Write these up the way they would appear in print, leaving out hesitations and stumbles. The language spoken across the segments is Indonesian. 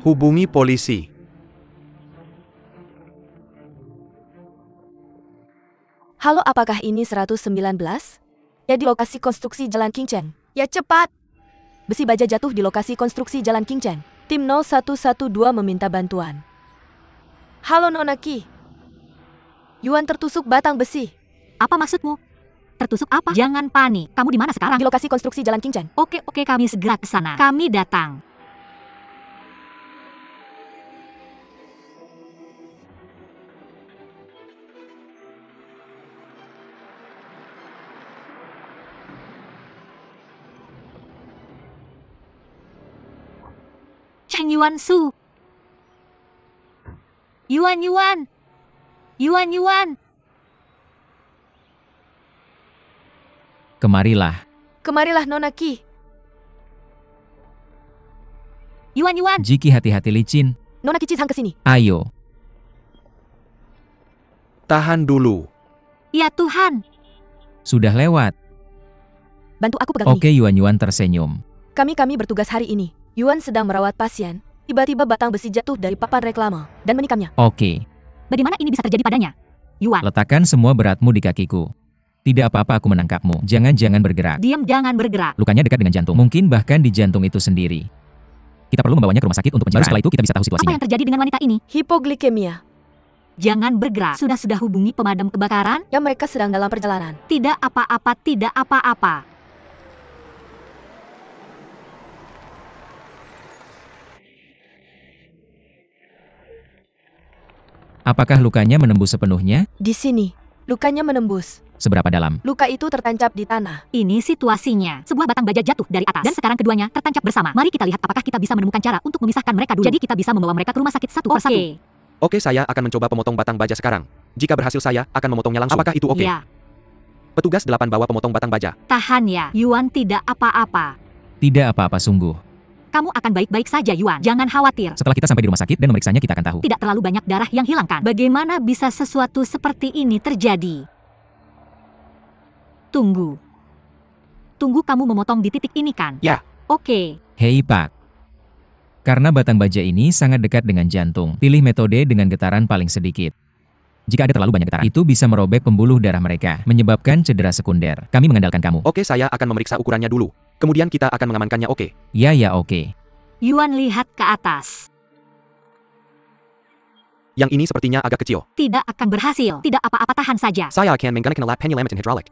Hubungi polisi. Halo, apakah ini 119? Ya, di lokasi konstruksi Jalan Qingchen. Ya, cepat. Besi baja jatuh di lokasi konstruksi Jalan Qingchen. Tim 0112 meminta bantuan. Halo Nona Qi. Yuan tertusuk batang besi. Apa maksudmu? Tertusuk apa? Jangan panik. Kamu di mana sekarang? Di lokasi konstruksi Jalan Qingchen. Oke, kami segera ke sana. Kami datang. Cheng Yuan Su. Yuan. Kemarilah. Kemarilah Nona Qi. Yuan. Jiki, hati-hati licin. Nona Qi Cizhang ke sini. Ayo. Tahan dulu. Ya Tuhan. Sudah lewat. Bantu aku pegang Oke, ini. Yuan tersenyum. Kami bertugas hari ini. Yuan sedang merawat pasien. Tiba-tiba batang besi jatuh dari papan reklame dan menikamnya. Oke. Bagaimana ini bisa terjadi padanya? Yuan. Letakkan semua beratmu di kakiku. Tidak apa-apa, aku menangkapmu. Jangan bergerak. Diam, jangan bergerak. Lukanya dekat dengan jantung. Mungkin bahkan di jantung itu sendiri. Kita perlu membawanya ke rumah sakit untuk pencerahan. Setelah itu kita bisa tahu Apa situasinya. yang terjadi dengan wanita ini? Hipoglikemia. Jangan bergerak. Sudah hubungi pemadam kebakaran? Ya, mereka sedang dalam perjalanan. Tidak apa-apa. Apakah lukanya menembus sepenuhnya? Di sini, lukanya menembus. Seberapa dalam? Luka itu tertancap di tanah. Ini situasinya. Sebuah batang baja jatuh dari atas. Dan sekarang keduanya tertancap bersama. Mari kita lihat apakah kita bisa menemukan cara untuk memisahkan mereka dulu. Jadi kita bisa membawa mereka ke rumah sakit satu persatu. Oke, saya akan mencoba memotong batang baja sekarang. Jika berhasil saya akan memotongnya langsung. Apakah itu oke? Ya. Petugas 8 bawa pemotong batang baja. Tahan ya. Yuan tidak apa-apa. Tidak apa-apa sungguh. Kamu akan baik-baik saja, Yuan. Jangan khawatir. Setelah kita sampai di rumah sakit dan memeriksanya, kita akan tahu. Tidak terlalu banyak darah yang hilang kan? Bagaimana bisa sesuatu seperti ini terjadi? Tunggu, kamu memotong di titik ini kan? Ya. Oke. Hei Pak. Karena batang baja ini sangat dekat dengan jantung, pilih metode dengan getaran paling sedikit. Jika ada terlalu banyak getaran, itu bisa merobek pembuluh darah mereka, menyebabkan cedera sekunder. Kami mengandalkan kamu. Oke, saya akan memeriksa ukurannya dulu. Kemudian kita akan mengamankannya, oke? Ya, oke. Yuan lihat ke atas. Yang ini sepertinya agak kecil. Tidak akan berhasil. Tidak apa-apa, tahan saja. Saya akan menggunakan alat penyelamatan hidrolik.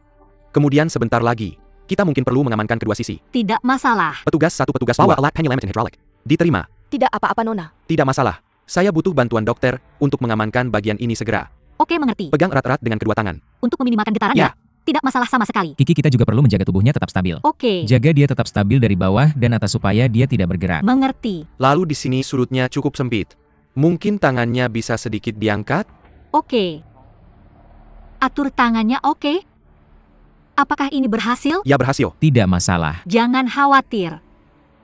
Kemudian sebentar lagi, kita mungkin perlu mengamankan kedua sisi. Tidak masalah. Petugas 1, petugas 2, alat penyelamatan hidrolik. Diterima. Tidak apa-apa, Nona. Tidak masalah. Saya butuh bantuan dokter untuk mengamankan bagian ini segera. Oke, mengerti. Pegang erat-erat dengan kedua tangan. Untuk meminimalkan getaran Ya. Tidak masalah sama sekali. Kiki, kita juga perlu menjaga tubuhnya tetap stabil. Oke. Jaga dia tetap stabil dari bawah dan atas supaya dia tidak bergerak. Mengerti. Lalu di sini surutnya cukup sempit. Mungkin tangannya bisa sedikit diangkat? Oke. Atur tangannya, oke? Apakah ini berhasil? Ya, berhasil. Tidak masalah. Jangan khawatir.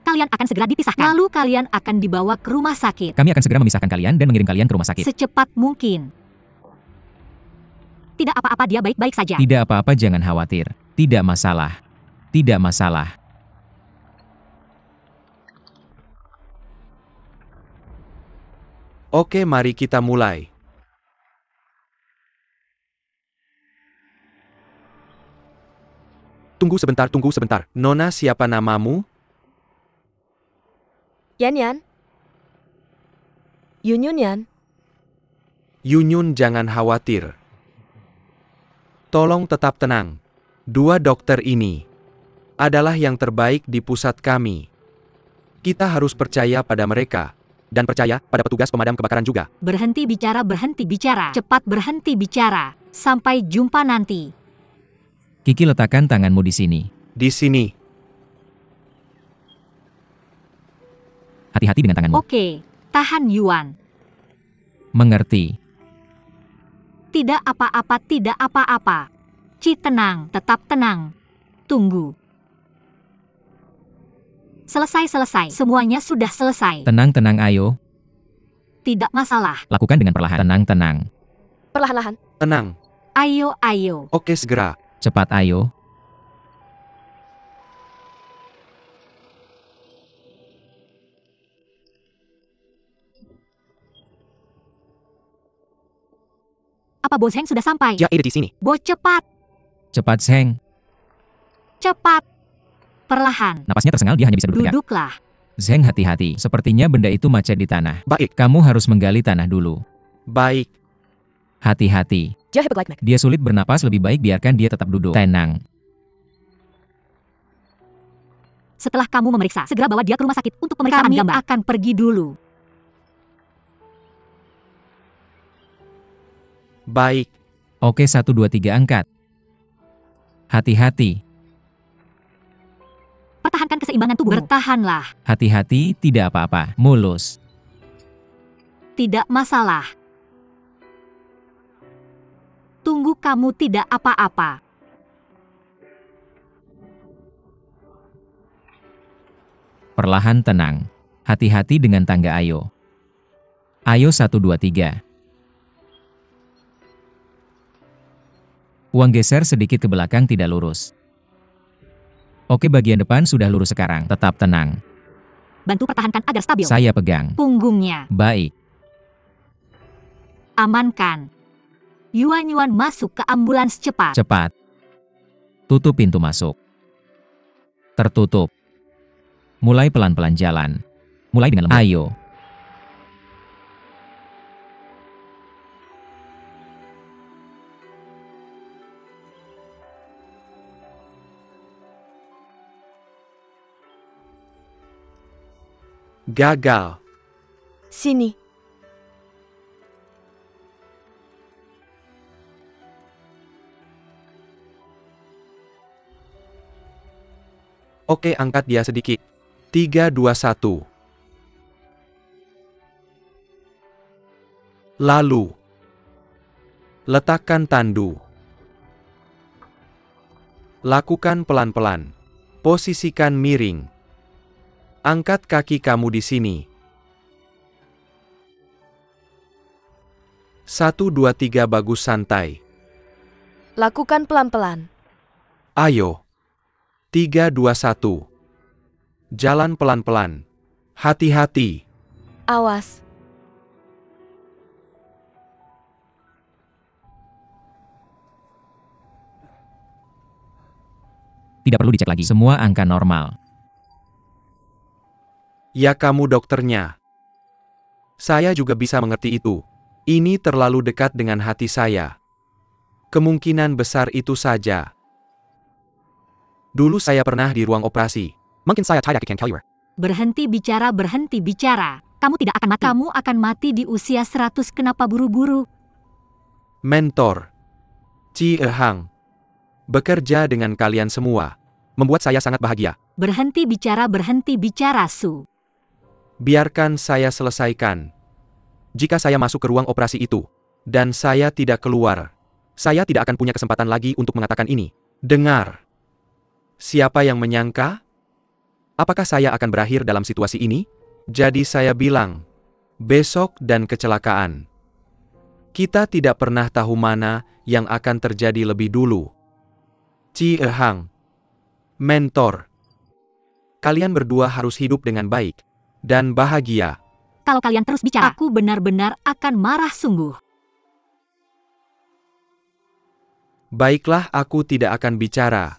Kalian akan segera dipisahkan. Lalu kalian akan dibawa ke rumah sakit. Kami akan segera memisahkan kalian dan mengirim kalian ke rumah sakit. Secepat mungkin. Tidak apa-apa, dia baik-baik saja. Tidak apa-apa, jangan khawatir. Tidak masalah. Tidak masalah. Oke, mari kita mulai. Tunggu sebentar. Nona, siapa namamu? Yan. Yunyun. Yunyun, jangan khawatir. Tolong tetap tenang. Dua dokter ini adalah yang terbaik di pusat kami. Kita harus percaya pada mereka. Dan percaya pada petugas pemadam kebakaran juga. Berhenti bicara. Cepat berhenti bicara. Sampai jumpa nanti. Kiki, letakkan tanganmu di sini. Di sini. Hati-hati dengan tanganmu. Oke. Tahan, Yuan. Mengerti. Tidak apa-apa. Ci, tenang, tetap tenang. Tunggu. Selesai. Semuanya sudah selesai. Tenang, ayo. Tidak masalah. Lakukan dengan perlahan. Tenang. Perlahan-lahan. Tenang. Ayo. Oke, segera. Cepat, ayo. Apa Bos Heng sudah sampai? Ya, ada di sini. Bos cepat, Cepat, Zheng. cepat. Perlahan. Napasnya tersengal, dia hanya bisa duduk tegak. Duduklah. Zheng, hati-hati. Sepertinya benda itu macet di tanah. Baik, Kamu harus menggali tanah dulu. baik. Hati-hati. Jah Hypoglycemic. Dia sulit bernapas, lebih baik biarkan dia tetap duduk. Tenang. Setelah kamu memeriksa, segera bawa dia ke rumah sakit untuk pemeriksaan gambar. Kami akan pergi dulu. Baik. Oke, 1, 2, 3, angkat. Hati-hati. Pertahankan keseimbangan tubuh. Bertahanlah. Hati-hati, tidak apa-apa. Mulus. Tidak masalah. Tunggu, kamu tidak apa-apa. Perlahan tenang. Hati-hati dengan tangga ayo. Ayo 1, 2, 3. Uang geser sedikit ke belakang, tidak lurus. Oke, bagian depan sudah lurus sekarang. Tetap tenang. Bantu pertahankan agar stabil. Saya pegang. Punggungnya. Baik. Amankan. Yuan-Yuan masuk ke ambulans cepat. Cepat. Tutup pintu masuk. Tertutup. Mulai pelan-pelan jalan. Mulai dengan lembut. Ayo. Gagal. Sini. Oke, angkat dia sedikit. 3, 2, 1. Lalu, letakkan tandu. Lakukan pelan-pelan. Posisikan miring. Angkat kaki kamu di sini. 1, 2, 3, bagus, santai. Lakukan pelan-pelan. Ayo. 3, 2, 1. Jalan pelan-pelan. Hati-hati. Awas. Tidak perlu dicek lagi. Semua angka normal. Ya, kamu dokternya. Saya juga bisa mengerti itu. Ini terlalu dekat dengan hati saya. Kemungkinan besar itu saja. Dulu saya pernah di ruang operasi. Mungkin saya tidak akan keluar. Berhenti bicara, berhenti bicara. Kamu tidak akan mati. Kamu akan mati di usia 100. Kenapa buru-buru? Mentor. Ci Hang. Bekerja dengan kalian semua. Membuat saya sangat bahagia. Berhenti bicara, Su. Biarkan saya selesaikan. Jika saya masuk ke ruang operasi itu, dan saya tidak keluar, saya tidak akan punya kesempatan lagi untuk mengatakan ini. Dengar. Siapa yang menyangka? Apakah saya akan berakhir dalam situasi ini? Jadi saya bilang, besok dan kecelakaan. Kita tidak pernah tahu mana yang akan terjadi lebih dulu. Ci Hang. Mentor. Kalian berdua harus hidup dengan baik dan bahagia. Kalau kalian terus bicara, aku benar-benar akan marah sungguh. Baiklah, aku tidak akan bicara.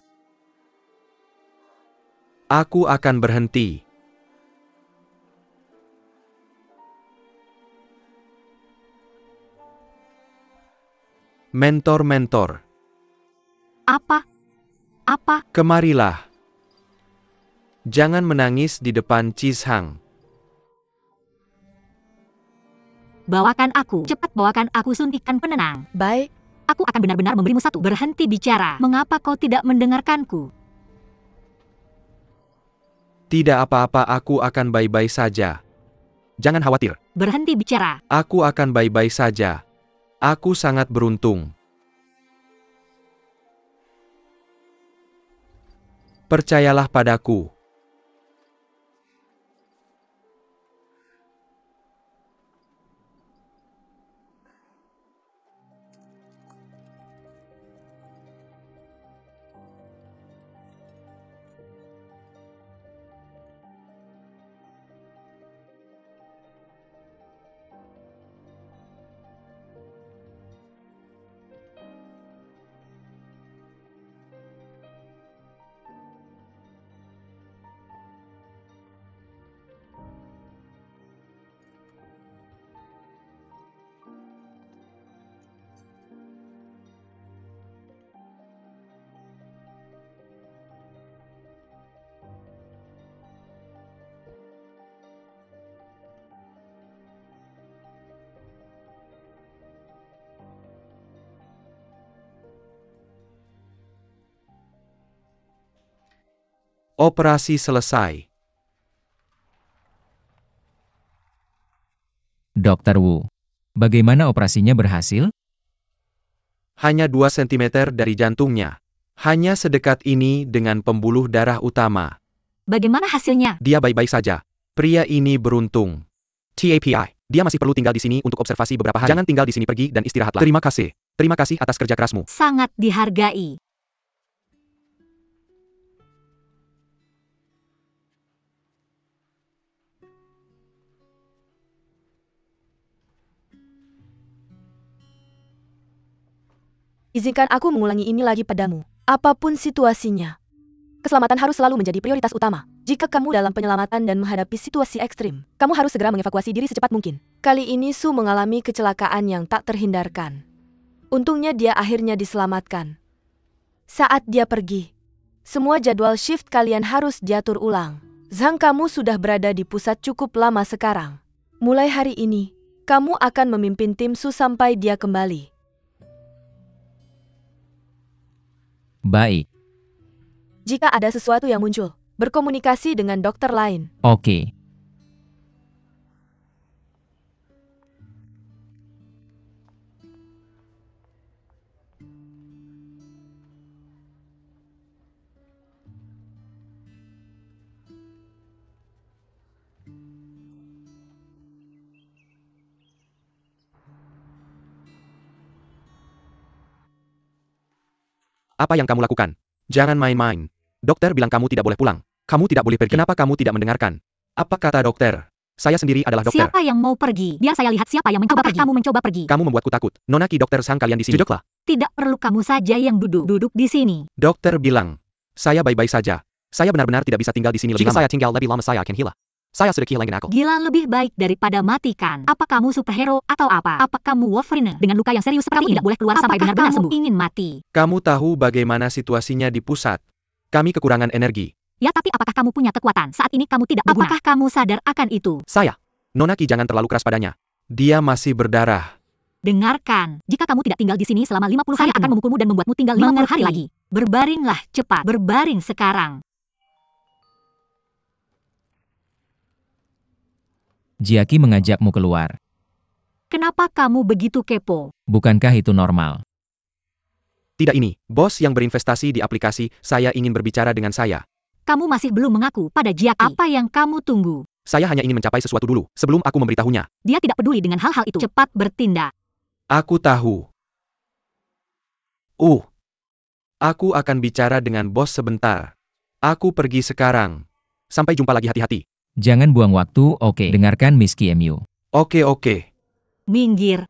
Aku akan berhenti. Mentor-mentor, Apa? kemarilah. Jangan menangis di depan Cis Hang. Bawakan aku. Cepat bawakan aku suntikan penenang. Baik. Aku akan benar-benar memberimu satu. Berhenti bicara. Mengapa kau tidak mendengarkanku? Tidak apa-apa, aku akan baik-baik saja. Jangan khawatir. Berhenti bicara. Aku akan baik-baik saja. Aku sangat beruntung. Percayalah padaku. Operasi selesai. Dr. Wu. Bagaimana operasinya berhasil? Hanya 2 cm dari jantungnya. Hanya sedekat ini dengan pembuluh darah utama. Bagaimana hasilnya? Dia baik-baik saja. Pria ini beruntung. TAPI. Dia masih perlu tinggal di sini untuk observasi beberapa hari. Jangan tinggal di sini, pergi dan istirahatlah. Terima kasih. Terima kasih atas kerja kerasmu. Sangat dihargai. Izinkan aku mengulangi ini lagi padamu. Apapun situasinya, keselamatan harus selalu menjadi prioritas utama. Jika kamu dalam penyelamatan dan menghadapi situasi ekstrim, kamu harus segera mengevakuasi diri secepat mungkin. Kali ini Su mengalami kecelakaan yang tak terhindarkan. Untungnya dia akhirnya diselamatkan. Saat dia pergi, semua jadwal shift kalian harus diatur ulang. Zhang, kamu sudah berada di pusat cukup lama sekarang. Mulai hari ini, kamu akan memimpin tim Su sampai dia kembali. Baik. Jika ada sesuatu yang muncul, berkomunikasi dengan dokter lain. Oke. Apa yang kamu lakukan? Jangan main-main. Dokter bilang kamu tidak boleh pulang. Kamu tidak boleh pergi. Kenapa kamu tidak mendengarkan? Apa kata dokter? Saya sendiri adalah dokter. Siapa yang mau pergi? Biar saya lihat siapa yang mencoba pergi. Kamu mencoba pergi? Kamu membuatku takut. Nona Ki, dokter Sang, kalian di sini. Duduklah. Tidak perlu kamu saja yang duduk di sini. Dokter bilang, saya baik-baik saja. Saya benar-benar tidak bisa tinggal di sini lebih lama. Jika saya tinggal lebih lama, saya akan hilang. Saya sudah kehilangan akal. Gila lebih baik daripada matikan. Apa kamu superhero atau apa? Apa kamu Wolverine dengan luka yang serius seperti ini? Tidak boleh keluar sampai benar-benar sembuh. Ingin mati? Kamu tahu bagaimana situasinya di pusat. Kami kekurangan energi. Ya, tapi apakah kamu punya kekuatan? Saat ini kamu tidak berguna. Apakah kamu sadar akan itu? Saya. Nona Ki, jangan terlalu keras padanya. Dia masih berdarah. Dengarkan, jika kamu tidak tinggal di sini selama 50 hari, akan memukulmu dan membuatmu tinggal 50 hari lagi. Berbaringlah cepat. Berbaring sekarang. Jiaki mengajakmu keluar. Kenapa kamu begitu kepo? Bukankah itu normal? Tidak, ini, bos yang berinvestasi di aplikasi, saya ingin berbicara dengan saya. Kamu masih belum mengaku pada Jiaki. Apa yang kamu tunggu? Saya hanya ingin mencapai sesuatu dulu, sebelum aku memberitahunya. Dia tidak peduli dengan hal-hal itu. Cepat bertindak. Aku tahu. Aku akan bicara dengan bos sebentar. Aku pergi sekarang. Sampai jumpa lagi, hati-hati. Jangan buang waktu, oke. Dengarkan Miss KMU. Oke. Minggir.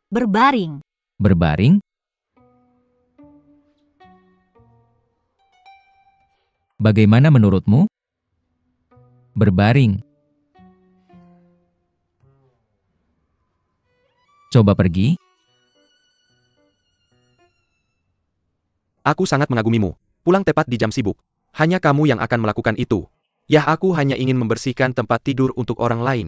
Berbaring. Berbaring? Bagaimana menurutmu? Berbaring. Coba pergi. Aku sangat mengagumimu. Pulang tepat di jam sibuk. Hanya kamu yang akan melakukan itu. Yah, aku hanya ingin membersihkan tempat tidur untuk orang lain.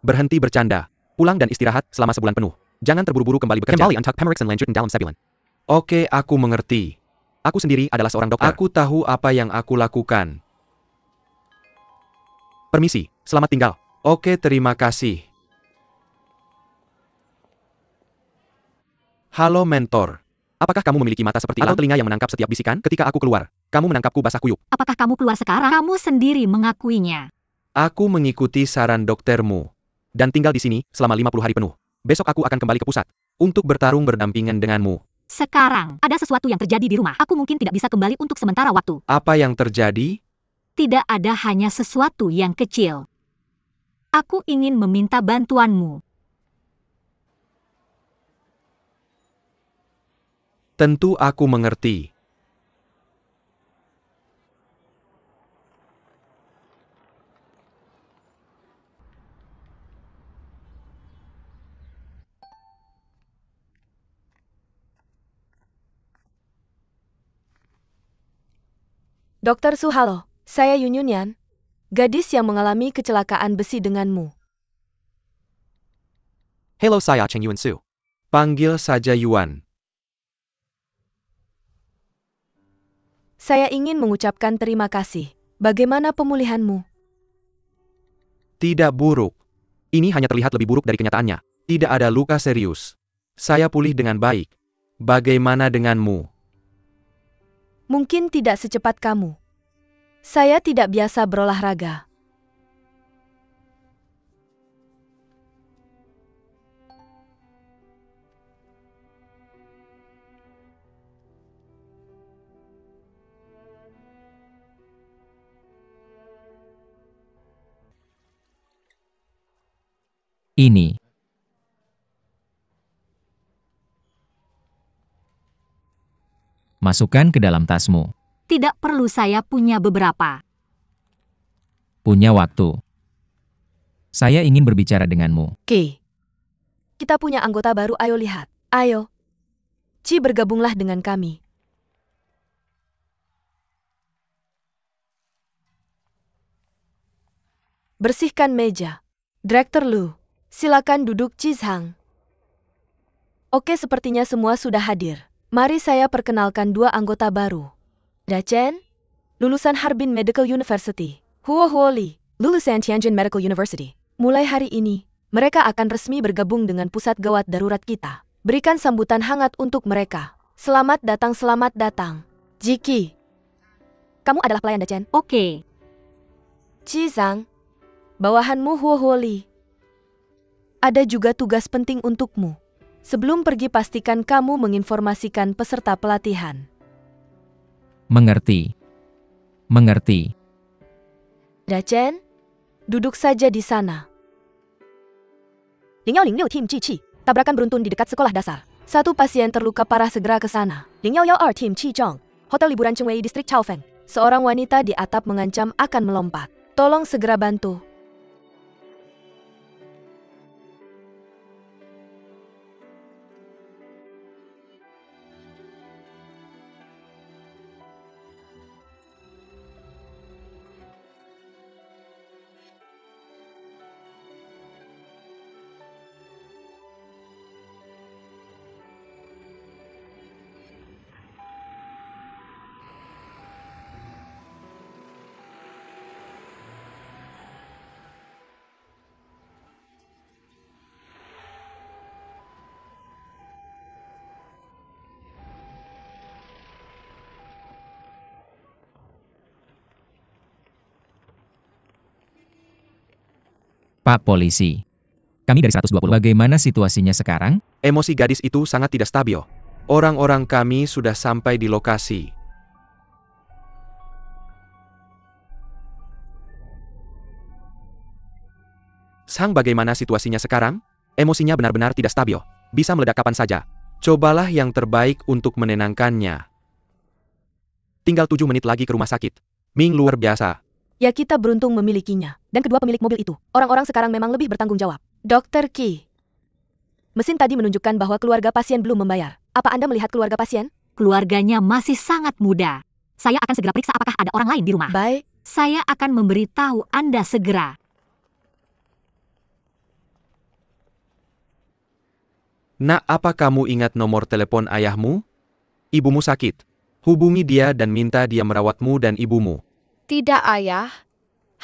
Berhenti bercanda. Pulang dan istirahat selama sebulan penuh. Jangan terburu-buru kembali bekerja. Kembali untuk pemeriksaan lanjutan dalam sebulan. Oke, aku mengerti. Aku sendiri adalah seorang dokter. Aku tahu apa yang aku lakukan. Permisi, selamat tinggal. Oke, terima kasih. Halo mentor. Apakah kamu memiliki mata seperti atau telinga yang menangkap setiap bisikan? Ketika aku keluar, kamu menangkapku basah kuyup. Apakah kamu keluar sekarang? Kamu sendiri mengakuinya. Aku mengikuti saran doktermu. Dan tinggal di sini selama 50 hari penuh. Besok aku akan kembali ke pusat. Untuk bertarung berdampingan denganmu. Sekarang, ada sesuatu yang terjadi di rumah. Aku mungkin tidak bisa kembali untuk sementara waktu. Apa yang terjadi? Tidak ada, hanya sesuatu yang kecil. Aku ingin meminta bantuanmu. Tentu aku mengerti. Dokter Su, halo. Saya Yun Yunyan, gadis yang mengalami kecelakaan besi denganmu. Halo, saya Cheng Yuan Su. Panggil saja Yuan. Saya ingin mengucapkan terima kasih. Bagaimana pemulihanmu? Tidak buruk. Ini hanya terlihat lebih buruk dari kenyataannya. Tidak ada luka serius. Saya pulih dengan baik. Bagaimana denganmu? Mungkin tidak secepat kamu. Saya tidak biasa berolahraga. Ini. Masukkan ke dalam tasmu. Tidak perlu, saya punya beberapa. Punya waktu. Saya ingin berbicara denganmu. Oke. Kita punya anggota baru, ayo lihat. Ayo. Ci, bergabunglah dengan kami. Bersihkan meja. Direktur Lu, silakan duduk, Ci Zhang. Oke, sepertinya semua sudah hadir. Mari saya perkenalkan dua anggota baru. Da Chen, lulusan Harbin Medical University. Huo Li, lulusan Tianjin Medical University. Mulai hari ini, mereka akan resmi bergabung dengan pusat gawat darurat kita. Berikan sambutan hangat untuk mereka. Selamat datang, selamat datang. Jiki, kamu adalah pelayan Da Chen. Oke. Ci Zhang, bawahanmu Huo Li. Ada juga tugas penting untukmu. Sebelum pergi pastikan kamu menginformasikan peserta pelatihan. Mengerti. Mengerti. Da Chen, duduk saja di sana. 0106 Team Cici, tabrakan beruntun di dekat sekolah dasar. Satu pasien terluka parah, segera ke sana. 0112 Team Qizhong, hotel liburan Chengwei distrik Chaofeng. Seorang wanita di atap mengancam akan melompat. Tolong segera bantu. Pak Polisi. Kami dari 120. Bagaimana situasinya sekarang? Emosi gadis itu sangat tidak stabil. Orang-orang kami sudah sampai di lokasi. Sang, bagaimana situasinya sekarang? Emosinya benar-benar tidak stabil. Bisa meledak kapan saja. Cobalah yang terbaik untuk menenangkannya. Tinggal 7 menit lagi ke rumah sakit. Ming, luar biasa. Ya, kita beruntung memilikinya. Dan kedua pemilik mobil itu, orang-orang sekarang memang lebih bertanggung jawab. Dr. Qi. Mesin tadi menunjukkan bahwa keluarga pasien belum membayar. Apa Anda melihat keluarga pasien? Keluarganya masih sangat muda. Saya akan segera periksa apakah ada orang lain di rumah. Baik. Saya akan memberitahu Anda segera. Nak, apa kamu ingat nomor telepon ayahmu? Ibumu sakit. Hubungi dia dan minta dia merawatmu dan ibumu. Tidak, Ayah.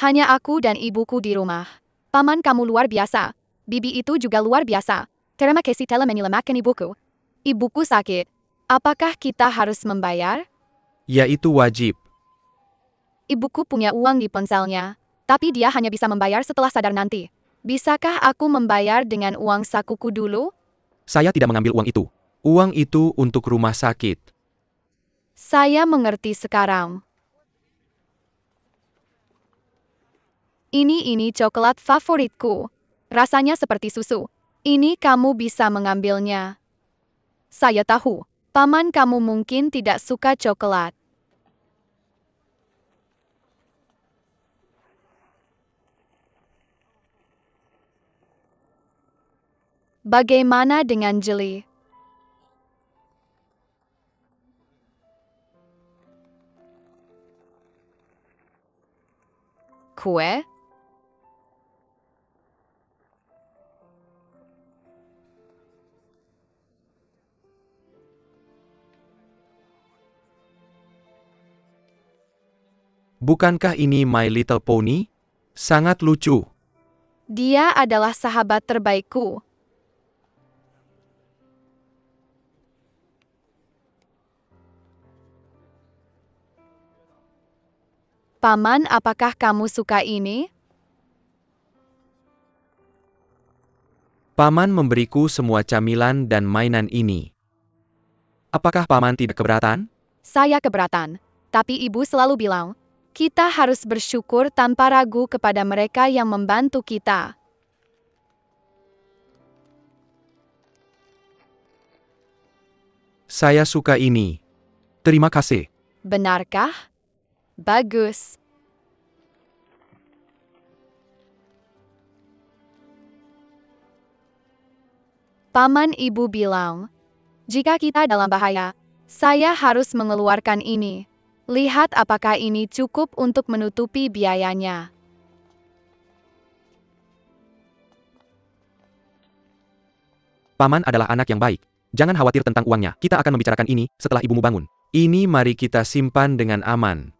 Hanya aku dan ibuku di rumah. Paman kamu luar biasa. Bibi itu juga luar biasa. Terima kasih telah menyelamatkan ibuku. Ibuku sakit. Apakah kita harus membayar? Ya, itu wajib. Ibuku punya uang di ponselnya. Tapi dia hanya bisa membayar setelah sadar nanti. Bisakah aku membayar dengan uang sakuku dulu? Saya tidak mengambil uang itu. Uang itu untuk rumah sakit. Saya mengerti sekarang. Ini coklat favoritku. Rasanya seperti susu. Ini kamu bisa mengambilnya. Saya tahu, paman kamu mungkin tidak suka coklat. Bagaimana dengan jeli? Kue? Bukankah ini My Little Pony? Sangat lucu. Dia adalah sahabat terbaikku. Paman, apakah kamu suka ini? Paman memberiku semua camilan dan mainan ini. Apakah paman tidak keberatan? Saya keberatan. Tapi ibu selalu bilang, kita harus bersyukur tanpa ragu kepada mereka yang membantu kita. Saya suka ini. Terima kasih. Benarkah? Bagus. Paman, ibu bilang, jika kita dalam bahaya, saya harus mengeluarkan ini. Lihat apakah ini cukup untuk menutupi biayanya. Paman adalah anak yang baik. Jangan khawatir tentang uangnya. Kita akan membicarakan ini setelah ibumu bangun. Ini mari kita simpan dengan aman.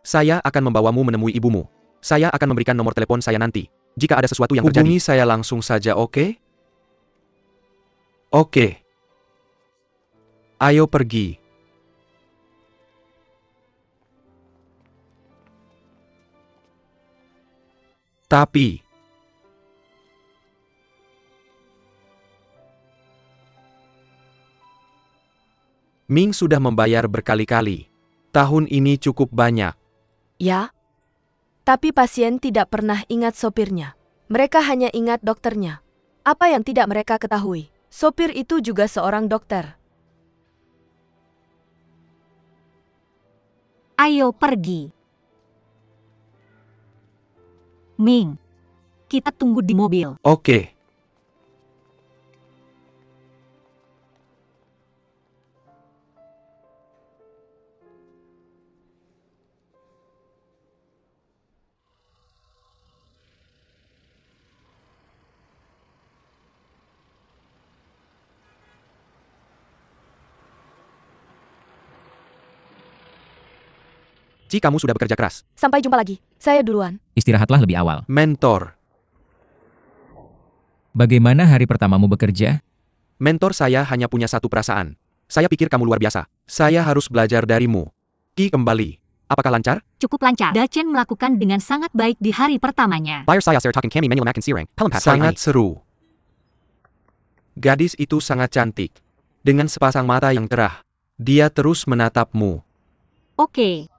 Saya akan membawamu menemui ibumu. Saya akan memberikan nomor telepon saya nanti. Jika ada sesuatu yang terjadi, hubungi saya langsung saja, oke? Oke. Ayo pergi. Tapi Ming sudah membayar berkali-kali. Tahun ini cukup banyak. Ya. Tapi pasien tidak pernah ingat sopirnya. Mereka hanya ingat dokternya. Apa yang tidak mereka ketahui? Sopir itu juga seorang dokter. Ayo pergi. Ming, kita tunggu di mobil. Oke. Ci, kamu sudah bekerja keras. Sampai jumpa lagi. Saya duluan. Istirahatlah lebih awal. Mentor. Bagaimana hari pertamamu bekerja? Mentor saya hanya punya satu perasaan. Saya pikir kamu luar biasa. Saya harus belajar darimu. Ki kembali. Apakah lancar? Cukup lancar. Dachen melakukan dengan sangat baik di hari pertamanya. Bayar saya talking kami manual makin sireng. Sangat seru. Gadis itu sangat cantik. Dengan sepasang mata yang cerah. Dia terus menatapmu. Oke.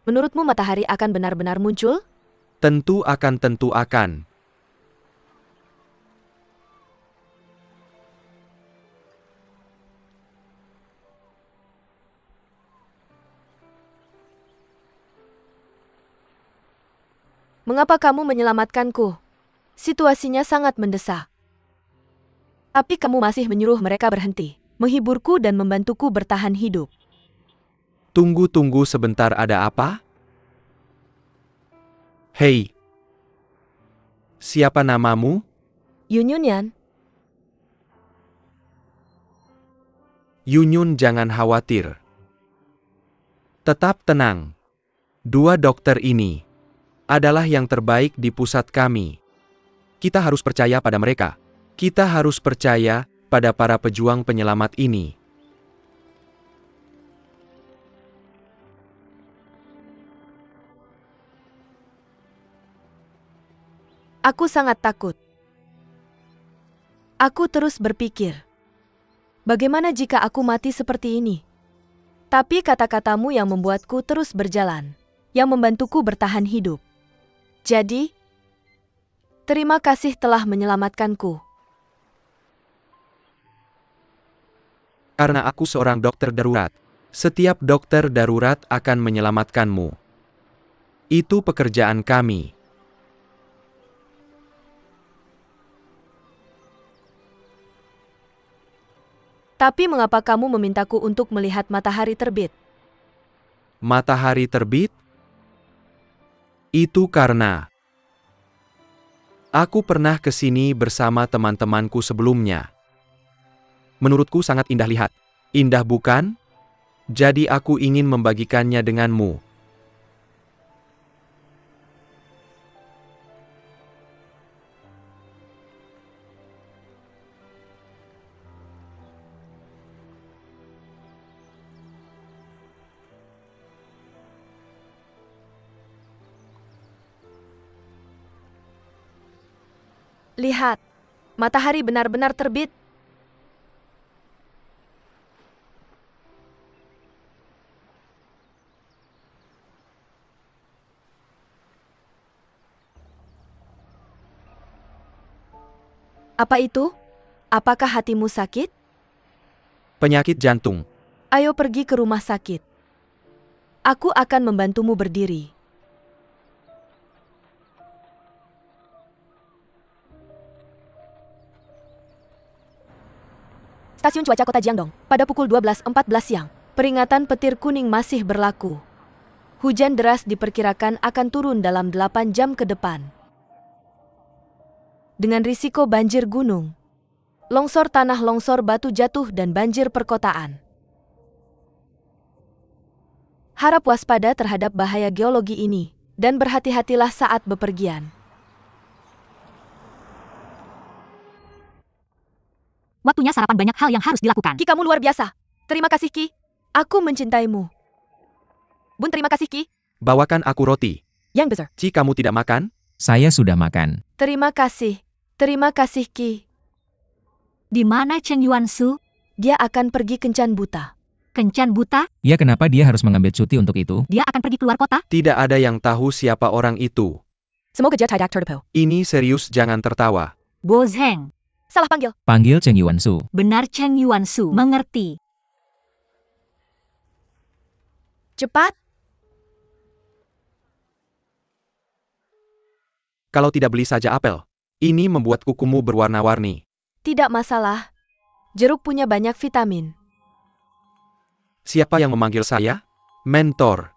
Menurutmu matahari akan benar-benar muncul? Tentu akan. Mengapa kamu menyelamatkanku? Situasinya sangat mendesak. Tapi kamu masih menyuruh mereka berhenti, menghiburku dan membantuku bertahan hidup. Tunggu sebentar, ada apa? Hei. Siapa namamu? Yunyunyan, Yunyun, jangan khawatir. Tetap tenang. Dua dokter ini adalah yang terbaik di pusat kami. Kita harus percaya pada mereka. Kita harus percaya pada para pejuang penyelamat ini. aku sangat takut. Aku terus berpikir, bagaimana jika aku mati seperti ini? Tapi kata-katamu yang membuatku terus berjalan, yang membantuku bertahan hidup. Jadi, terima kasih telah menyelamatkanku. Karena aku seorang dokter darurat. Setiap dokter darurat akan menyelamatkanmu. Itu pekerjaan kami. Tapi mengapa kamu memintaku untuk melihat matahari terbit? Matahari terbit? Itu karena aku pernah ke sini bersama teman-temanku sebelumnya. Menurutku sangat indah lihat. Indah bukan? Jadi aku ingin membagikannya denganmu. Lihat, matahari benar-benar terbit. Apa itu? Apakah hatimu sakit? Penyakit jantung. Ayo pergi ke rumah sakit. Aku akan membantumu berdiri. Stasiun cuaca kota Jiangdong, pada pukul 12.14 siang. Peringatan petir kuning masih berlaku. Hujan deras diperkirakan akan turun dalam 8 jam ke depan. Dengan risiko banjir gunung, longsor tanah, longsor batu jatuh, dan banjir perkotaan. Harap waspada terhadap bahaya geologi ini, dan berhati-hatilah saat bepergian. Waktunya sarapan, banyak hal yang harus dilakukan. Ki, kamu luar biasa. Terima kasih, Ki. Aku mencintaimu. Bun, terima kasih, Ki. Bawakan aku roti. Yang besar. Ci, kamu tidak makan? Saya sudah makan. Terima kasih. Terima kasih, Ki. Di mana Cheng Yuansu? Dia akan pergi kencan buta. Kencan buta? Ya, kenapa dia harus mengambil cuti untuk itu? Dia akan pergi keluar kota? Tidak ada yang tahu siapa orang itu. Semoga dia tidak terdepo. Ini serius, jangan tertawa. Bo Zheng. Salah panggil. Panggil Cheng Yuansu. Benar, Cheng Yuansu. Mengerti. Cepat. Kalau tidak beli saja apel. Ini membuat kukumu berwarna-warni. Tidak masalah. Jeruk punya banyak vitamin. Siapa yang memanggil saya? Mentor.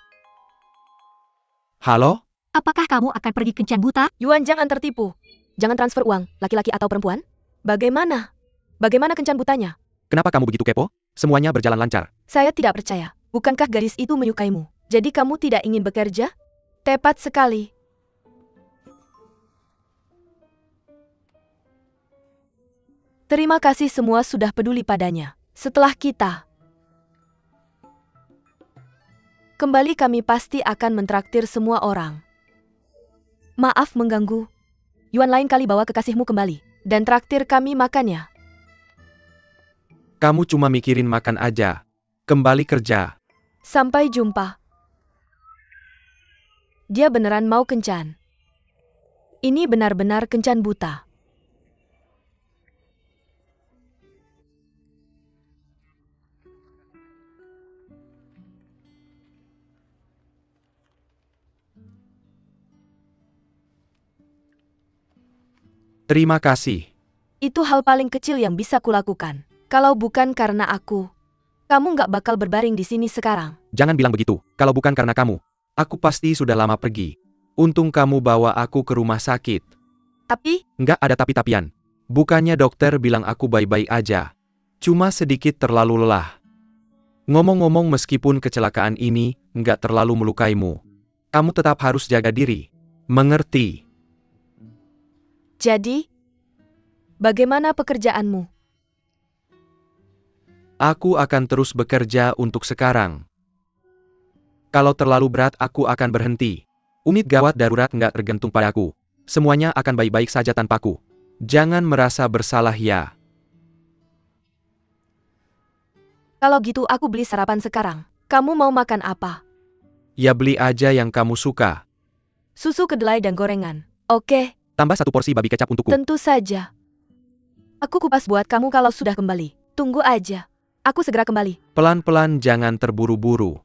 Halo? Apakah kamu akan pergi kencan buta? Yuan, jangan tertipu. Jangan transfer uang, laki-laki atau perempuan. Bagaimana? Bagaimana kencan butanya? Kenapa kamu begitu kepo? Semuanya berjalan lancar. Saya tidak percaya. Bukankah gadis itu menyukaimu? Jadi kamu tidak ingin bekerja? Tepat sekali. Terima kasih semua sudah peduli padanya. Setelah kita kembali, kami pasti akan mentraktir semua orang. Maaf mengganggu. Yuan, lain kali bawa kekasihmu kembali. Dan traktir kami makannya. Kamu cuma mikirin makan aja. Kembali kerja. Sampai jumpa. Dia beneran mau kencan. Ini benar-benar kencan buta. Terima kasih. Itu hal paling kecil yang bisa kulakukan. Kalau bukan karena aku, kamu nggak bakal berbaring di sini sekarang. Jangan bilang begitu. Kalau bukan karena kamu, aku pasti sudah lama pergi. Untung kamu bawa aku ke rumah sakit. Tapi, Nggak ada tapi-tapian. Bukannya dokter bilang aku baik-baik aja. Cuma sedikit terlalu lelah. Ngomong-ngomong, meskipun kecelakaan ini nggak terlalu melukaimu, kamu tetap harus jaga diri. Mengerti? jadi, bagaimana pekerjaanmu? Aku akan terus bekerja untuk sekarang. Kalau terlalu berat, aku akan berhenti. Unit gawat darurat nggak tergantung padaku. Semuanya akan baik-baik saja tanpaku. Jangan merasa bersalah ya. Kalau gitu aku beli sarapan sekarang. Kamu mau makan apa? Ya beli aja yang kamu suka. Susu kedelai dan gorengan. Oke, Tambah 1 porsi babi kecap untukku. tentu saja. Aku kupas buat kamu kalau sudah kembali. Tunggu aja. Aku segera kembali. Pelan-pelan, jangan terburu-buru.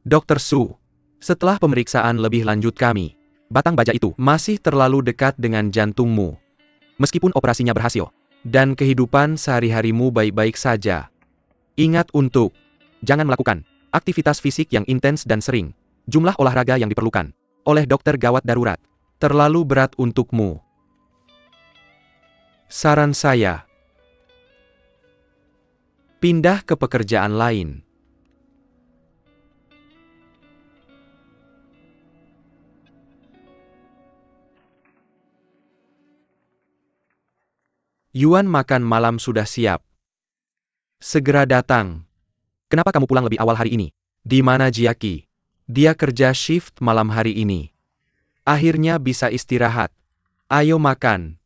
Dr. Su, setelah pemeriksaan lebih lanjut kami, batang baja itu masih terlalu dekat dengan jantungmu. Meskipun operasinya berhasil, dan kehidupan sehari-harimu baik-baik saja. Ingat untuk jangan melakukan aktivitas fisik yang intens dan sering. Jumlah olahraga yang diperlukan oleh dokter gawat darurat terlalu berat untukmu. Saran saya, pindah ke pekerjaan lain. Yuan, makan malam sudah siap. Segera datang. Kenapa kamu pulang lebih awal hari ini? Di mana Jiaki? Dia kerja shift malam hari ini. Akhirnya bisa istirahat. Ayo makan.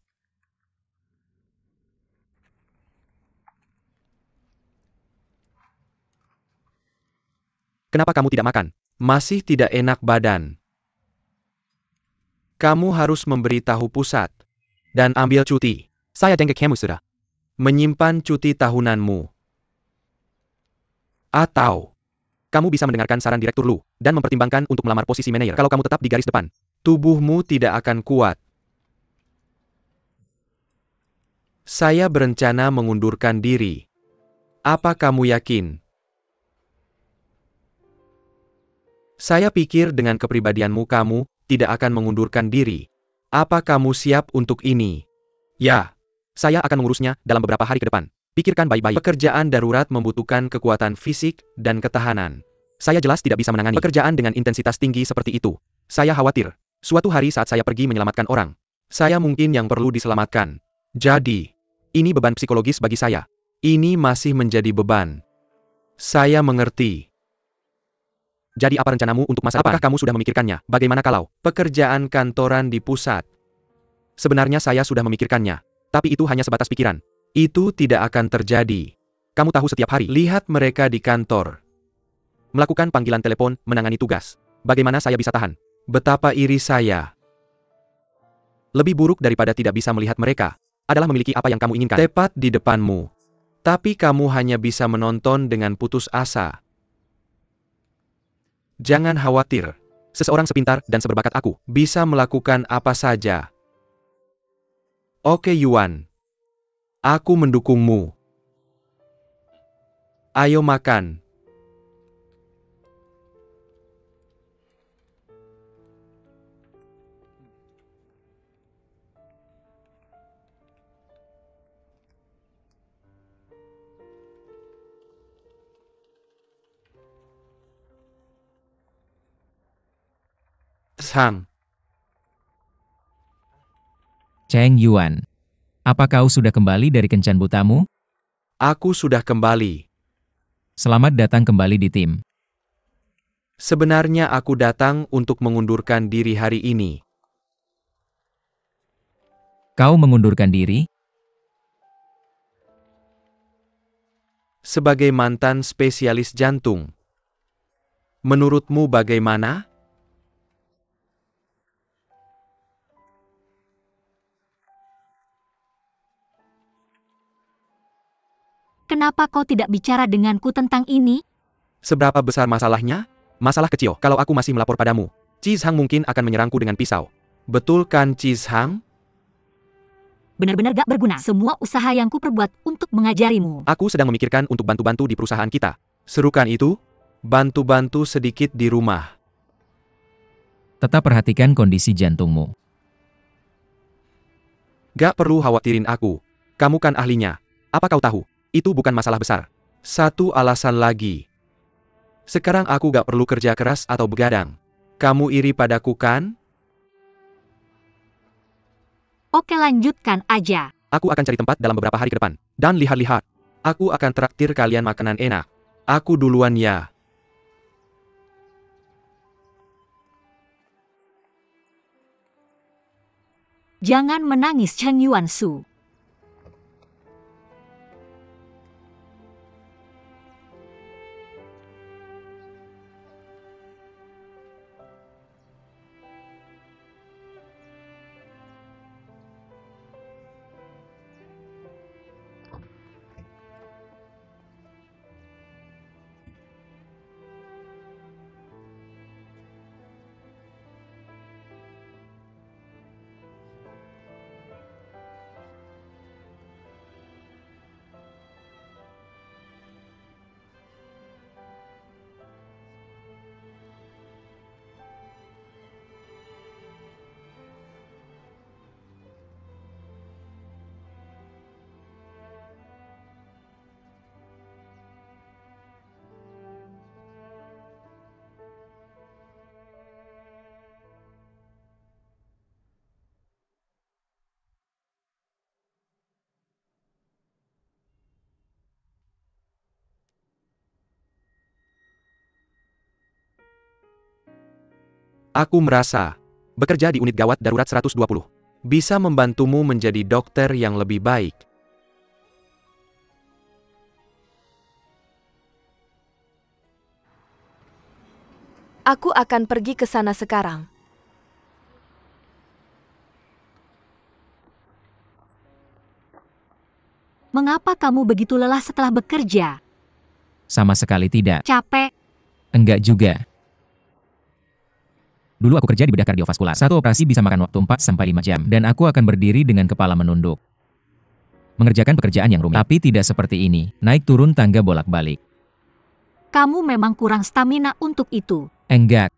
Kenapa kamu tidak makan? Masih tidak enak badan. Kamu harus memberitahu pusat. Dan ambil cuti. Saya jengkel kamu sudah. Menyimpan cuti tahunanmu. Atau, kamu bisa mendengarkan saran Direktur Lu, dan mempertimbangkan untuk melamar posisi manajer kalau kamu tetap di garis depan. Tubuhmu tidak akan kuat. Saya berencana mengundurkan diri. Apa kamu yakin? Saya pikir dengan kepribadianmu kamu tidak akan mengundurkan diri. Apa kamu siap untuk ini? Ya. Saya akan mengurusnya dalam beberapa hari ke depan. Pikirkan baik-baik. Pekerjaan darurat membutuhkan kekuatan fisik dan ketahanan. Saya jelas tidak bisa menangani pekerjaan dengan intensitas tinggi seperti itu. Saya khawatir, suatu hari saat saya pergi menyelamatkan orang, saya mungkin yang perlu diselamatkan. Jadi, ini beban psikologis bagi saya. Ini masih menjadi beban. Saya mengerti. Jadi apa rencanamu untuk masa depan? Apakah kamu sudah memikirkannya? Bagaimana kalau pekerjaan kantoran di pusat? Sebenarnya saya sudah memikirkannya. Tapi itu hanya sebatas pikiran. Itu tidak akan terjadi. Kamu tahu setiap hari, lihat mereka di kantor. Melakukan panggilan telepon, menangani tugas. Bagaimana saya bisa tahan? Betapa iri saya. Lebih buruk daripada tidak bisa melihat mereka, adalah memiliki apa yang kamu inginkan tepat di depanmu. Tapi kamu hanya bisa menonton dengan putus asa. Jangan khawatir. Seseorang sepintar dan seberbakat aku, bisa melakukan apa saja. Oke Yuan. Aku mendukungmu. Ayo makan. Sang. Cheng Yuan. Apa kau sudah kembali dari kencan butamu? Aku sudah kembali. Selamat datang kembali di tim. Sebenarnya aku datang untuk mengundurkan diri hari ini. Kau mengundurkan diri? Sebagai mantan spesialis jantung. Menurutmu bagaimana? Kenapa kau tidak bicara denganku tentang ini? Seberapa besar masalahnya? Masalah kecil. Kalau aku masih melapor padamu, Cheese Hang mungkin akan menyerangku dengan pisau. Betul kan Cheese Hang? Benar-benar gak berguna semua usaha yang kuperbuat untuk mengajarimu. Aku sedang memikirkan untuk bantu-bantu di perusahaan kita. Serukan itu, bantu-bantu sedikit di rumah. Tetap perhatikan kondisi jantungmu. Gak perlu khawatirin aku. Kamu kan ahlinya. Apa kau tahu? Itu bukan masalah besar. Satu alasan lagi. Sekarang aku gak perlu kerja keras atau begadang. Kamu iri padaku kan? Oke, lanjutkan aja. Aku akan cari tempat dalam beberapa hari ke depan. Dan lihat-lihat. Aku akan traktir kalian makanan enak. Aku duluan ya. Jangan menangis, Chen Yuansu. Aku merasa bekerja di unit gawat darurat 120 bisa membantumu menjadi dokter yang lebih baik. Aku akan pergi ke sana sekarang. Mengapa kamu begitu lelah setelah bekerja? Sama sekali tidak. Capek? Enggak juga. Dulu aku kerja di bedah kardiovaskular. Satu operasi bisa makan waktu 4-5 jam. Dan aku akan berdiri dengan kepala menunduk. Mengerjakan pekerjaan yang rumit. Tapi tidak seperti ini. Naik turun tangga bolak-balik. Kamu memang kurang stamina untuk itu. Enggak.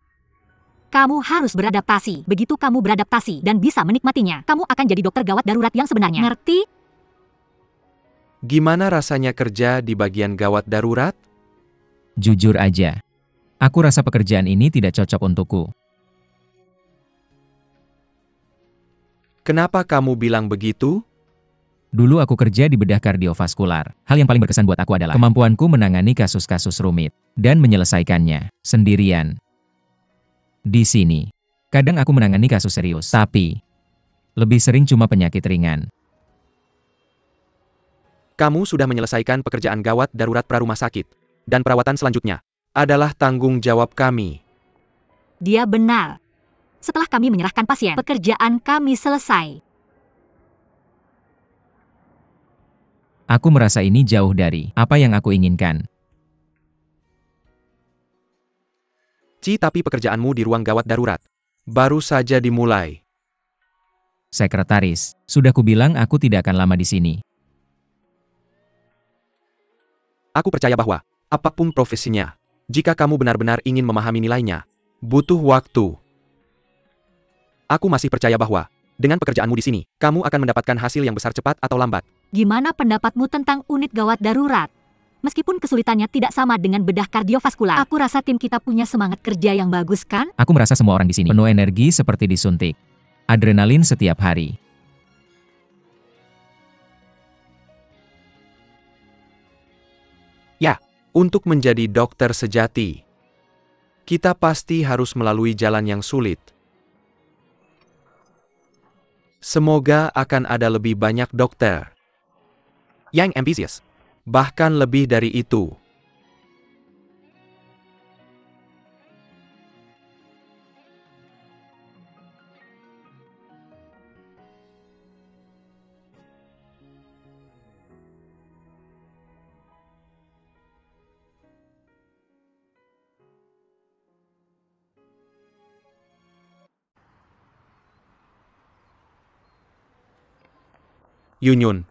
Kamu harus beradaptasi. Begitu kamu beradaptasi dan bisa menikmatinya, kamu akan jadi dokter gawat darurat yang sebenarnya. Ngerti? Gimana rasanya kerja di bagian gawat darurat? Jujur aja. Aku rasa pekerjaan ini tidak cocok untukku. Kenapa kamu bilang begitu? Dulu aku kerja di bedah kardiovaskular. Hal yang paling berkesan buat aku adalah kemampuanku menangani kasus-kasus rumit dan menyelesaikannya sendirian. Di sini, kadang aku menangani kasus serius, tapi lebih sering cuma penyakit ringan. Kamu sudah menyelesaikan pekerjaan gawat darurat prarumah sakit. Dan perawatan selanjutnya adalah tanggung jawab kami. Dia benar. Setelah kami menyerahkan pasien, pekerjaan kami selesai. Aku merasa ini jauh dari apa yang aku inginkan. Tapi pekerjaanmu di ruang gawat darurat baru saja dimulai. Sekretaris, sudah kubilang aku tidak akan lama di sini. Aku percaya bahwa apapun profesinya, jika kamu benar-benar ingin memahami nilainya, butuh waktu. Aku masih percaya bahwa dengan pekerjaanmu di sini, kamu akan mendapatkan hasil yang besar cepat atau lambat. Gimana pendapatmu tentang unit gawat darurat? Meskipun kesulitannya tidak sama dengan bedah kardiovaskular, aku rasa tim kita punya semangat kerja yang bagus kan? Aku merasa semua orang di sini penuh energi seperti disuntik. Adrenalin setiap hari. Ya, untuk menjadi dokter sejati, kita pasti harus melalui jalan yang sulit. Semoga akan ada lebih banyak dokter yang ambisius, bahkan lebih dari itu. Yunyun,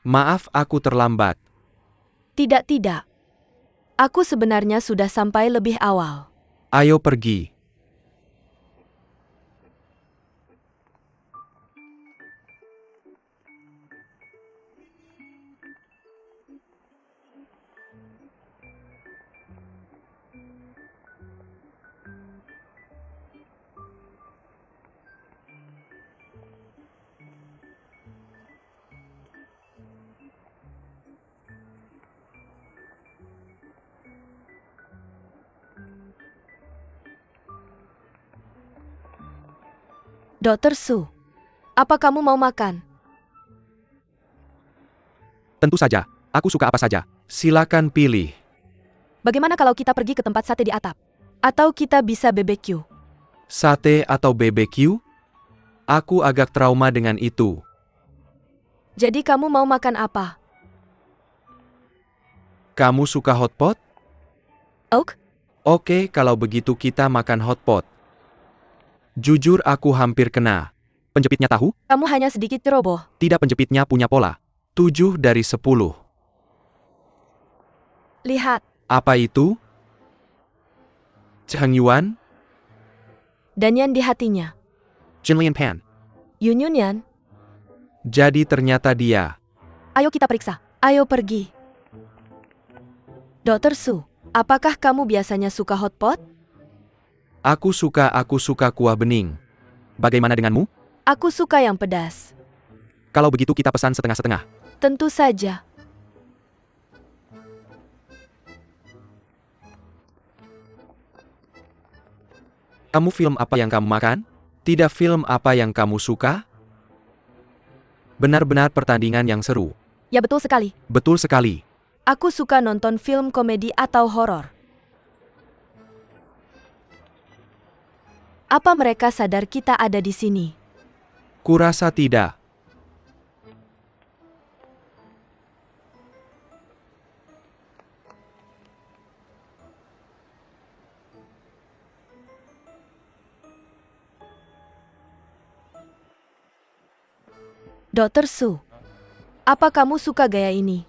maaf aku terlambat. Tidak. Aku sebenarnya sudah sampai lebih awal. Ayo pergi. Dokter Su, apa kamu mau makan? Tentu saja, aku suka apa saja. Silakan pilih. Bagaimana kalau kita pergi ke tempat sate di atap? Atau kita bisa BBQ? Sate atau BBQ? Aku agak trauma dengan itu. Jadi kamu mau makan apa? Kamu suka hotpot? Oak? Oke, kalau begitu kita makan hotpot. Jujur aku hampir kena. Penjepitnya tahu? Kamu hanya sedikit ceroboh. Tidak, penjepitnya punya pola. 7 dari 10. Lihat, Apa itu? Cheng Yuan? Danyan di hatinya. Jinlian Pan. Yun Yunyan, Jadi ternyata dia. ayo kita periksa. Ayo pergi. Dokter Su, apakah kamu biasanya suka hotpot? Aku suka kuah bening. Bagaimana denganmu? Aku suka yang pedas. Kalau begitu kita pesan setengah-setengah. Tentu saja. Kamu film apa yang kamu makan? Tidak film apa yang kamu suka? Benar-benar pertandingan yang seru. Ya betul sekali. Betul sekali. Aku suka nonton film komedi atau horor. Apa mereka sadar kita ada di sini? Kurasa tidak. Dokter Su, apa kamu suka gaya ini?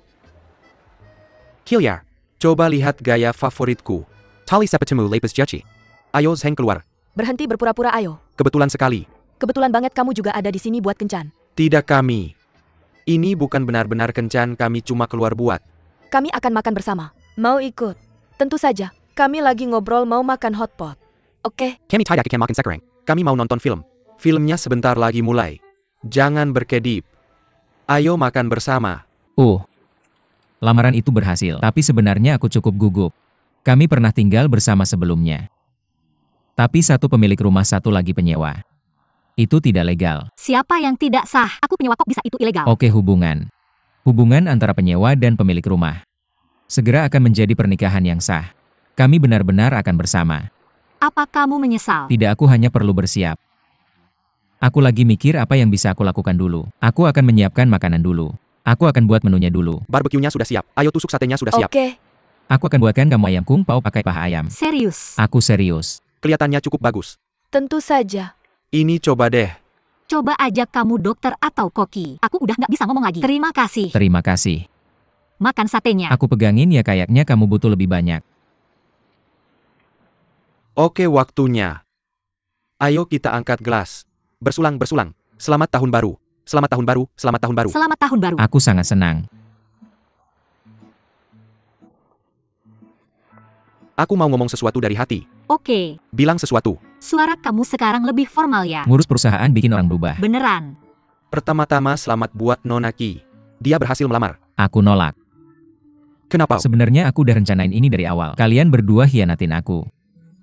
Kilyar, coba lihat gaya favoritku. Tali sepetemu lepes jaci. Ayo Zheng keluar. Berhenti berpura-pura ayo. Kebetulan sekali. Kebetulan banget kamu juga ada di sini buat kencan. Tidak kami. Ini bukan benar-benar kencan, kami cuma keluar buat. Kami akan makan bersama. Mau ikut? Tentu saja. Kami lagi ngobrol mau makan hotpot. Oke? Kami tidak akan makan sekarang. Kami mau nonton film. Filmnya sebentar lagi mulai. Jangan berkedip. Ayo makan bersama. Lamaran itu berhasil, tapi sebenarnya aku cukup gugup. Kami pernah tinggal bersama sebelumnya. Tapi satu pemilik rumah, satu lagi penyewa. Itu tidak legal. Siapa yang tidak sah? Aku penyewa, kok bisa itu ilegal? Oke, hubungan. Hubungan antara penyewa dan pemilik rumah. Segera akan menjadi pernikahan yang sah. Kami benar-benar akan bersama. Apa kamu menyesal? Tidak, aku hanya perlu bersiap. Aku lagi mikir apa yang bisa aku lakukan dulu. Aku akan menyiapkan makanan dulu. Aku akan buat menunya dulu. Barbeque-nya sudah siap. Ayo tusuk satenya sudah siap. Oke. Aku akan buatkan kamu ayam kung pao pakai paha ayam. Serius? Aku serius. Kelihatannya cukup bagus. Tentu saja. Ini coba deh. Coba ajak kamu dokter atau koki. Aku udah nggak bisa ngomong lagi. Terima kasih. Terima kasih. Makan satenya. Aku pegangin ya, kayaknya kamu butuh lebih banyak. Oke, waktunya. Ayo kita angkat gelas. Bersulang-bersulang. Selamat tahun baru. Selamat tahun baru. Selamat tahun baru. Selamat tahun baru. Aku sangat senang. Aku mau ngomong sesuatu dari hati. Oke. Bilang sesuatu. Suara kamu sekarang lebih formal ya? Ngurus perusahaan bikin orang berubah. Beneran. Pertama-tama selamat buat Nona Ki. Dia berhasil melamar. Aku nolak. Kenapa? Sebenarnya aku udah rencanain ini dari awal. Kalian berdua hianatin aku.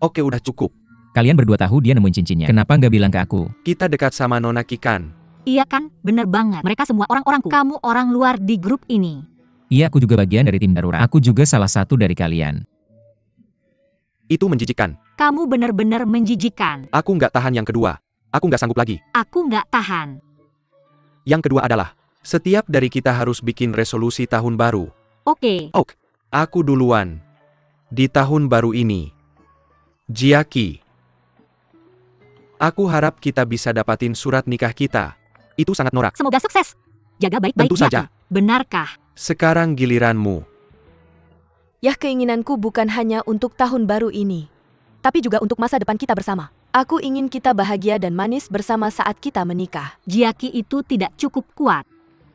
Oke, udah cukup. Kalian berdua tahu dia nemuin cincinnya. Kenapa nggak bilang ke aku? Kita dekat sama Nona Ki kan? Iya kan? Bener banget. Mereka semua orang-orangku. Kamu orang luar di grup ini. Iya, aku juga bagian dari tim darurat. Aku juga salah satu dari kalian. Itu menjijikan. Kamu bener-bener menjijikan. Aku nggak tahan yang kedua. Aku nggak sanggup lagi. Aku nggak tahan. Yang kedua adalah, setiap dari kita harus bikin resolusi tahun baru. Oke. Aku duluan. Di tahun baru ini. Jiaki. Aku harap kita bisa dapatin surat nikah kita. Itu sangat norak. Semoga sukses. Jaga baik-baik. Tentu saja. Jaki. Benarkah? Sekarang giliranmu. Yah, keinginanku bukan hanya untuk tahun baru ini. Tapi juga untuk masa depan kita bersama. Aku ingin kita bahagia dan manis bersama saat kita menikah. Jiaki itu tidak cukup kuat.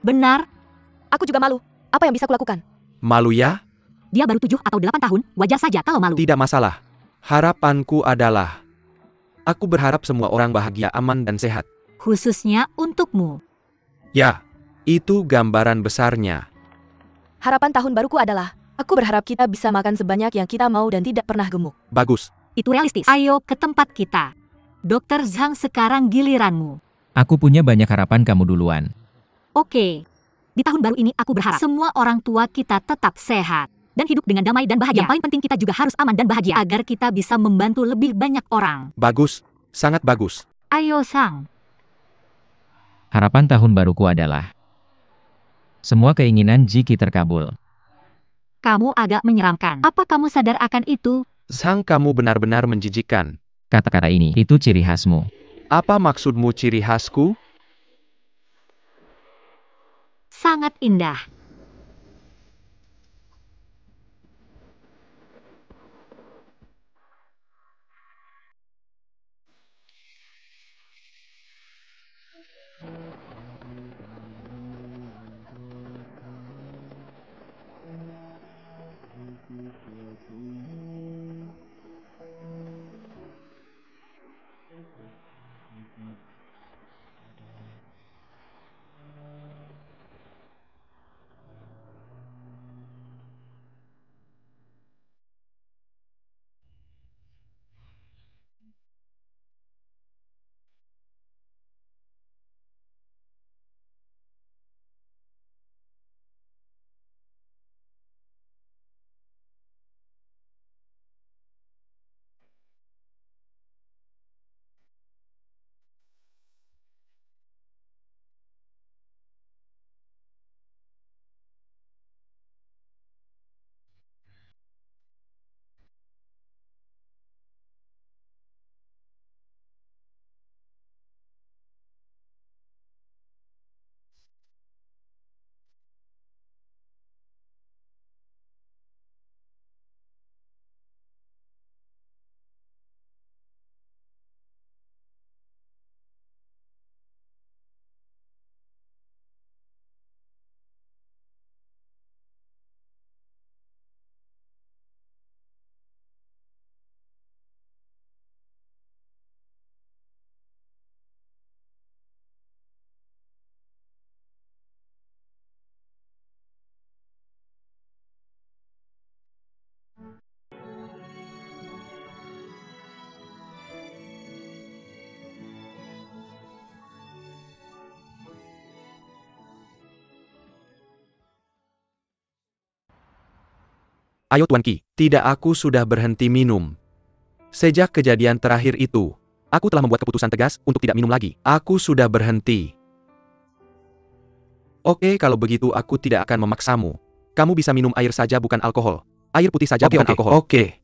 Benar? Aku juga malu. Apa yang bisa kulakukan? Malu ya? Dia baru 7 atau 8 tahun. Wajar saja kalau malu. Tidak masalah. Harapanku adalah, aku berharap semua orang bahagia, aman, dan sehat. Khususnya untukmu. Ya, itu gambaran besarnya. Harapan tahun baruku adalah, aku berharap kita bisa makan sebanyak yang kita mau dan tidak pernah gemuk. Bagus. Itu realistis. Ayo ke tempat kita. Dokter Zhang, sekarang giliranmu. Aku punya banyak harapan, kamu duluan. Oke. Di tahun baru ini aku berharap semua orang tua kita tetap sehat dan hidup dengan damai dan bahagia. Yang paling penting, kita juga harus aman dan bahagia agar kita bisa membantu lebih banyak orang. Bagus, sangat bagus. Ayo Sang. Harapan tahun baruku adalah semua keinginan Jiki terkabul. Kamu agak menyeramkan. Apa kamu sadar akan itu? Zhang, kamu benar-benar menjijikkan. Kata-kata ini, itu ciri khasmu. Apa maksudmu ciri khasku? Sangat indah. Ayo Tuan Qi, tidak, aku sudah berhenti minum. Sejak kejadian terakhir itu, aku telah membuat keputusan tegas untuk tidak minum lagi. Aku sudah berhenti. Oke, kalau begitu aku tidak akan memaksamu. Kamu bisa minum air saja, bukan alkohol. Air putih saja, bukan alkohol. Oke.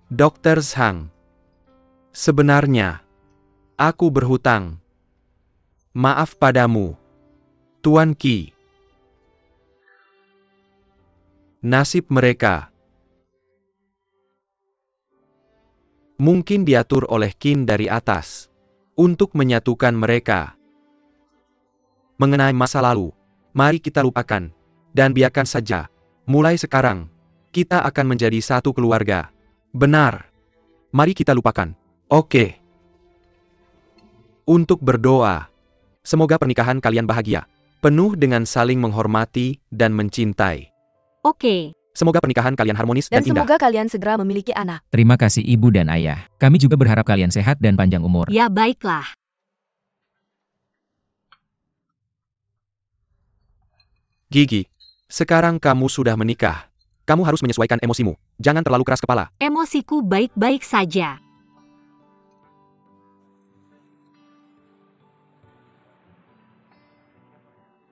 Dokter Zhang. Sebenarnya, aku berhutang maaf padamu, Tuan Qi. Nasib mereka mungkin diatur oleh Qin dari atas untuk menyatukan mereka. Mengenai masa lalu, mari kita lupakan dan biarkan saja. Mulai sekarang, kita akan menjadi satu keluarga. Benar. Mari kita lupakan. Oke. Untuk berdoa, semoga pernikahan kalian bahagia, penuh dengan saling menghormati dan mencintai. Oke. Semoga pernikahan kalian harmonis dan Dan indah. semoga kalian segera memiliki anak. Terima kasih ibu dan ayah. Kami juga berharap kalian sehat dan panjang umur. Ya baiklah. Gigi, sekarang kamu sudah menikah. Kamu harus menyesuaikan emosimu. Jangan terlalu keras kepala. Emosiku baik-baik saja.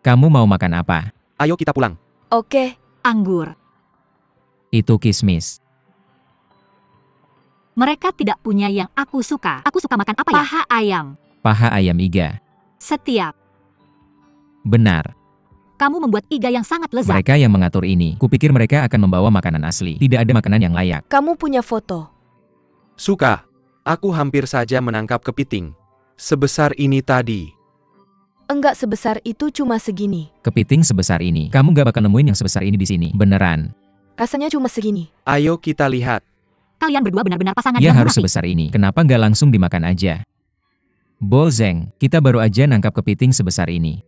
Kamu mau makan apa? Ayo kita pulang. Oke. Anggur. Itu kismis. Mereka tidak punya yang aku suka. Aku suka makan apa ya? Paha ayam. Paha ayam iga. Setiap. Benar. Kamu membuat iga yang sangat lezat. Mereka yang mengatur ini. Kupikir mereka akan membawa makanan asli. Tidak ada makanan yang layak. Kamu punya foto. Suka. Aku hampir saja menangkap kepiting. Sebesar ini tadi. Enggak sebesar itu, cuma segini. Kepiting sebesar ini. Kamu gak bakal nemuin yang sebesar ini di sini. Beneran. Rasanya cuma segini. Ayo kita lihat. Kalian berdua benar-benar pasangan Ya yang harus munafik. sebesar ini. Kenapa gak langsung dimakan aja? Bolzeng, kita baru aja nangkap kepiting sebesar ini.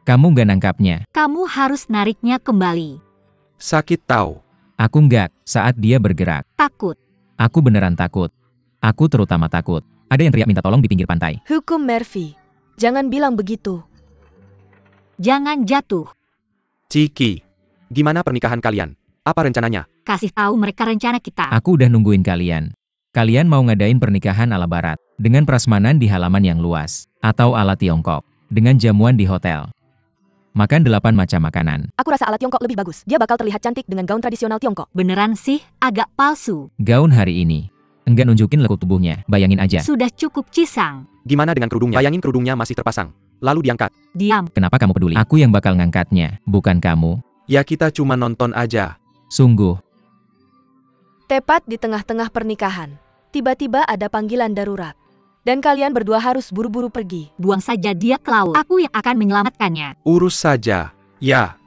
Kamu gak nangkapnya. Kamu harus nariknya kembali. Sakit tahu. Aku nggak, saat dia bergerak. Takut. Aku beneran takut. Aku terutama takut. Ada yang teriak minta tolong di pinggir pantai. Hukum Murphy. Jangan bilang begitu. Jangan jatuh. Ciki, gimana pernikahan kalian? Apa rencananya? Kasih tahu mereka rencana kita. Aku udah nungguin kalian. Kalian mau ngadain pernikahan ala barat, dengan prasmanan di halaman yang luas, atau ala Tiongkok, dengan jamuan di hotel. Makan 8 macam makanan. Aku rasa ala Tiongkok lebih bagus. Dia bakal terlihat cantik dengan gaun tradisional Tiongkok. Beneran sih, agak palsu. Gaun hari ini. Enggak nunjukin lekuk tubuhnya, bayangin aja. Sudah cukup cisang. Gimana dengan kerudungnya? Bayangin kerudungnya masih terpasang. Lalu diangkat. Diam. Kenapa kamu peduli? Aku yang bakal ngangkatnya, bukan kamu. Ya kita cuma nonton aja. Sungguh. Tepat di tengah-tengah pernikahan, tiba-tiba ada panggilan darurat. Dan kalian berdua harus buru-buru pergi. Buang saja dia ke laut. Aku yang akan menyelamatkannya. Urus saja. Ya.